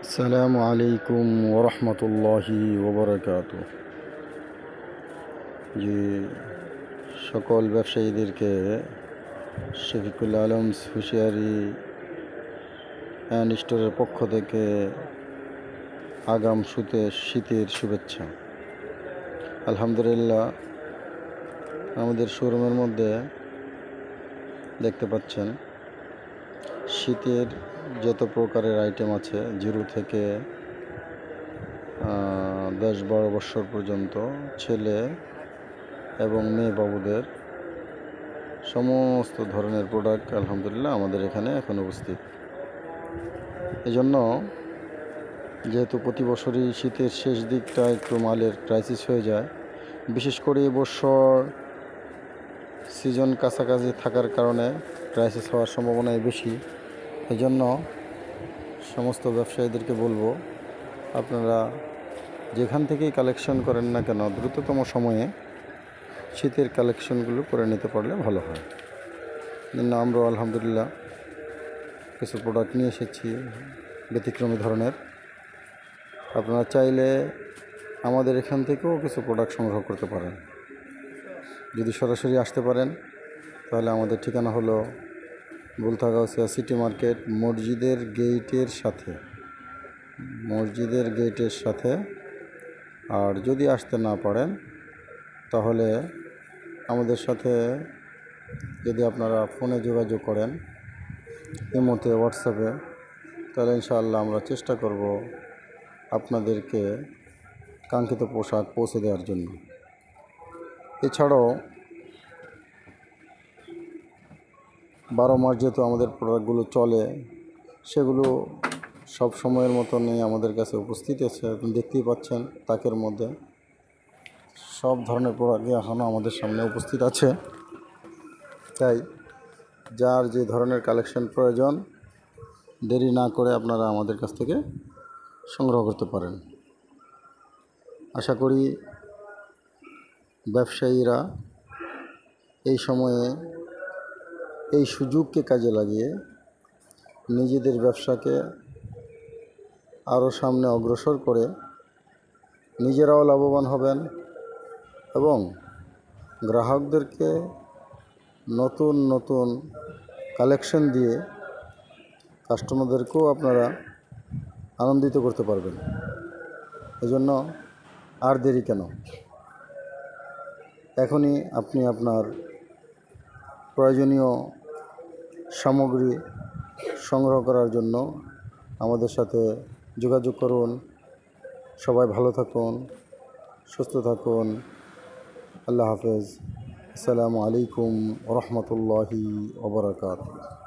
আসসালামু আলাইকুম ওরহমতুল্লাহি ওবরাকাতু। জি, সকল ব্যবসায়ীদেরকে শফিকুল আলম হুঁশিয়ারি অ্যান্ড স্টোরের পক্ষ থেকে আগাম শীতের শুভেচ্ছা। আলহামদুলিল্লাহ, আমাদের শোরুমের মধ্যে দেখতে পাচ্ছেন শীতের যত প্রকারের আইটেম আছে, 0 থেকে 10-12 বছর পর্যন্ত ছেলে এবং মেয়ে বাবুদের সমস্ত ধরনের প্রোডাক্ট আলহামদুলিল্লাহ আমাদের এখানে এখন উপস্থিত। এজন্য যেহেতু প্রতি বছরই শীতের শেষ দিকটা একটু মালের ক্রাইসিস হয়ে যায়, বিশেষ করে এবছর সিজন কাছাকাছি থাকার কারণে ক্রাইসিস হওয়ার সম্ভাবনাই বেশি। এজন্য সমস্ত ব্যবসায়ীদেরকে বলবো, আপনারা যেখান থেকেই কালেকশন করেন না কেন দ্রুততম সময়ে শীতের কালেকশনগুলো করে নিতে পারলে ভালো হয়। আমরাও আলহামদুলিল্লাহ কিছু প্রোডাক্ট নিয়ে এসেছি ব্যতিক্রমী ধরনের। আপনারা চাইলে আমাদের এখান থেকেও কিছু প্রোডাক্ট সংগ্রহ করতে পারেন। যদি সরাসরি আসতে পারেন তাহলে আমাদের ঠিকানা হলো বুলতাগাউসিয়া সিটি মার্কেট, মসজিদের গেটের সাথে। আর যদি আসতে না পারেন তাহলে আমাদের সাথে যদি আপনারা ফোনে যোগাযোগ করেন, ইমোতে, হোয়াটসঅ্যাপে, তাহলে ইনশাআল্লাহ আমরা চেষ্টা করব আপনাদেরকে কাঙ্ক্ষিত পোশাক পৌঁছে দেওয়ার জন্য। এছাড়াও 12 মাস যেহেতু আমাদের প্রোডাক্টগুলো চলে, সেগুলো সব সময়ের মতনই আমাদের কাছে উপস্থিত আছে। আপনি দেখতেই পাচ্ছেন তাকের মধ্যে সব ধরনের প্রোডাক্টই এখনও আমাদের সামনে উপস্থিত আছে। তাই যার যে ধরনের কালেকশন প্রয়োজন, দেরি না করে আপনারা আমাদের কাছ থেকে সংগ্রহ করতে পারেন। আশা করি ব্যবসায়ীরা এই সময়ে এই সুযোগকে কাজে লাগিয়ে নিজেদের ব্যবসাকে আরও সামনে অগ্রসর করে নিজেরাও লাভবান হবেন এবং গ্রাহকদেরকে নতুন নতুন কালেকশন দিয়ে কাস্টমারদেরকেও আপনারা আনন্দিত করতে পারবেন। এজন্য আর দেরি কেন, এখনই আপনি আপনার প্রয়োজনীয় সামগ্রী সংগ্রহ করার জন্য আমাদের সাথে যোগাযোগ করুন। সবাই ভালো থাকুন, সুস্থ থাকুন। আল্লাহ হাফেজ। আসসালামু আলাইকুম ওরহমতুল্লাহি ওবরাকাতুহু।